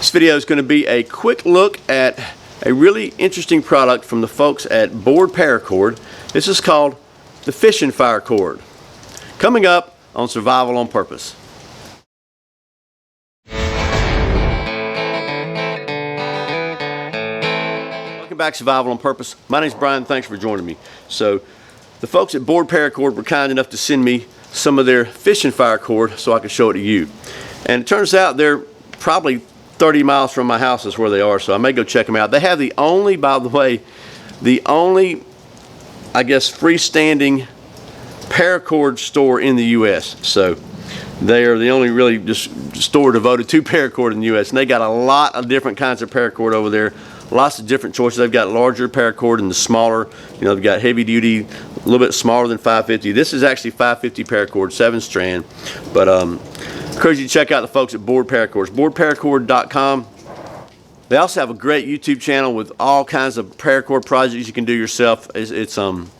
This video is going to be a quick look at a really interesting product from the folks at Bored Paracord. This is called the fishing fire cord. Coming up on Survival on Purpose. Welcome back to Survival on Purpose. My name's Brian. Thanks for joining me. So the folks at Bored Paracord were kind enough to send me some of their fishing fire cord so I could show it to you. And it turns out they're probably 30 miles from my house is where they are, so I may go check them out. They have the only, by the way, I guess, freestanding paracord store in the U.S. So they are the only really just store devoted to paracord in the U.S. And they got a lot of different kinds of paracord over there. Lots of different choices. They've got larger paracord and the smaller. You know, they've got heavy duty, a little bit smaller than 550. This is actually 550 paracord, 7-strand. But encourage you to check out the folks at Bored Paracord. BoredParacord.com. They also have a great YouTube channel with all kinds of paracord projects you can do yourself. It's excellent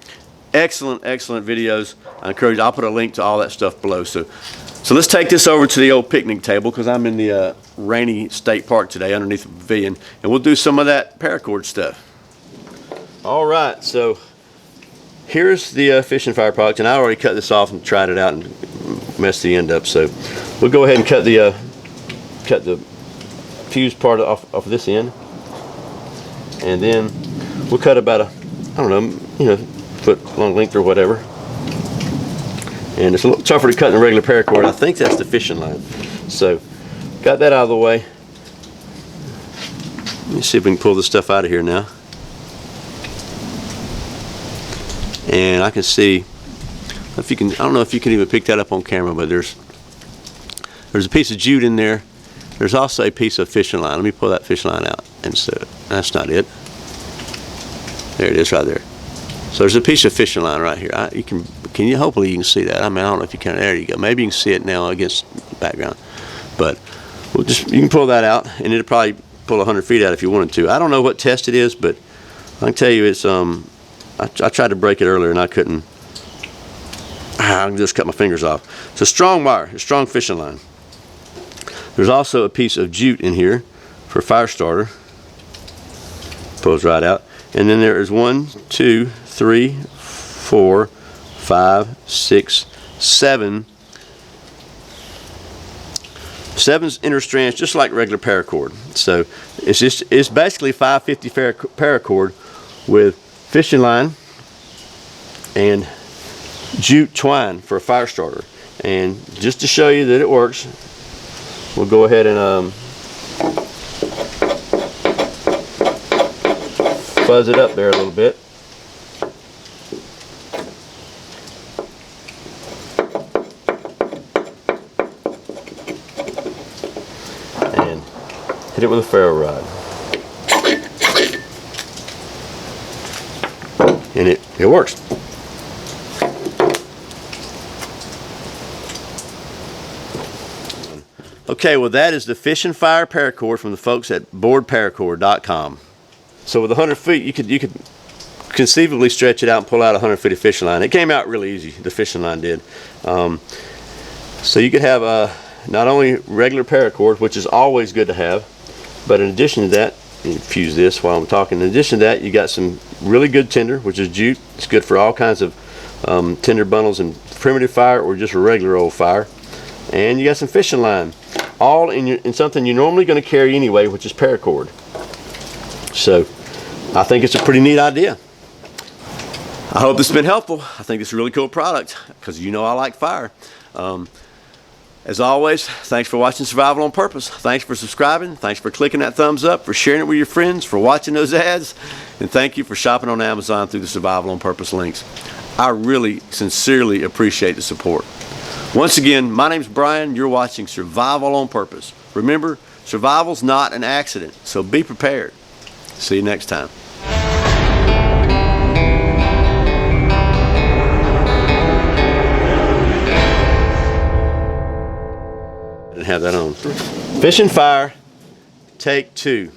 videos. I encourage you. I'll put a link to all that stuff below. So let's take this over to the old picnic table because I'm in the rainy state park today underneath the pavilion, and we'll do some of that paracord stuff. All right, so here's the fishing fire product, and I already cut this off and tried it out and messed the end up. So we'll go ahead and cut the fuse part off this end, and then we'll cut about a foot long length or whatever. And it's a little tougher to cut than a regular paracord. I think that's the fishing line. So got that out of the way. Let me see if we can pull this stuff out of here now. And I can see if you can. I don't know if you can even pick that up on camera, but there's a piece of jute in there. There's also a piece of fishing line. Let me pull that fishing line out. And so that's not it. There it is, right there. So there's a piece of fishing line right here. Hopefully you can see that. I mean, I don't know if you can. There you go. Maybe you can see it now against the background. But you can pull that out, and it'll probably pull 100 feet out if you wanted to. I don't know what test it is, but I can tell you it's I tried to break it earlier and I couldn't. I can just cut my fingers off. It's a strong wire, a strong fishing line. There's also a piece of jute in here for a fire starter. Pulls right out. And then there is 1, 2, 3, 4, 5, 6, 7. 7's inner strands, just like regular paracord. So it's basically 550 paracord with fishing line and jute twine for a fire starter. And just to show you that it works, we'll go ahead and fuzz it up there a little bit. And hit it with a ferro rod. And it works. Okay, well that is the fishing fire paracord from the folks at BoredParacord.com. So with 100 feet, you could conceivably stretch it out and pull out a 100 feet of fishing line. It came out really easy. The fishing line did. So you could have not only regular paracord, which is always good to have, but in addition to that, fuse this while I'm talking. In addition to that, you got some really good tinder, which is jute. It's good for all kinds of tinder bundles and primitive fire or just a regular old fire. And you got some fishing line, all in something you're normally going to carry anyway, which is paracord. So I think it's a pretty neat idea. I hope this has been helpful. I think it's a really cool product because you know I like fire. As always, thanks for watching Survival on Purpose. Thanks for subscribing. Thanks for clicking that thumbs up, for sharing it with your friends, for watching those ads. And thank you for shopping on Amazon through the Survival on Purpose links. I really sincerely appreciate the support. Once again, my name's Brian. You're watching Survival on Purpose. Remember, survival's not an accident, so be prepared. See you next time. I didn't have that on. Fishing fire, take 2.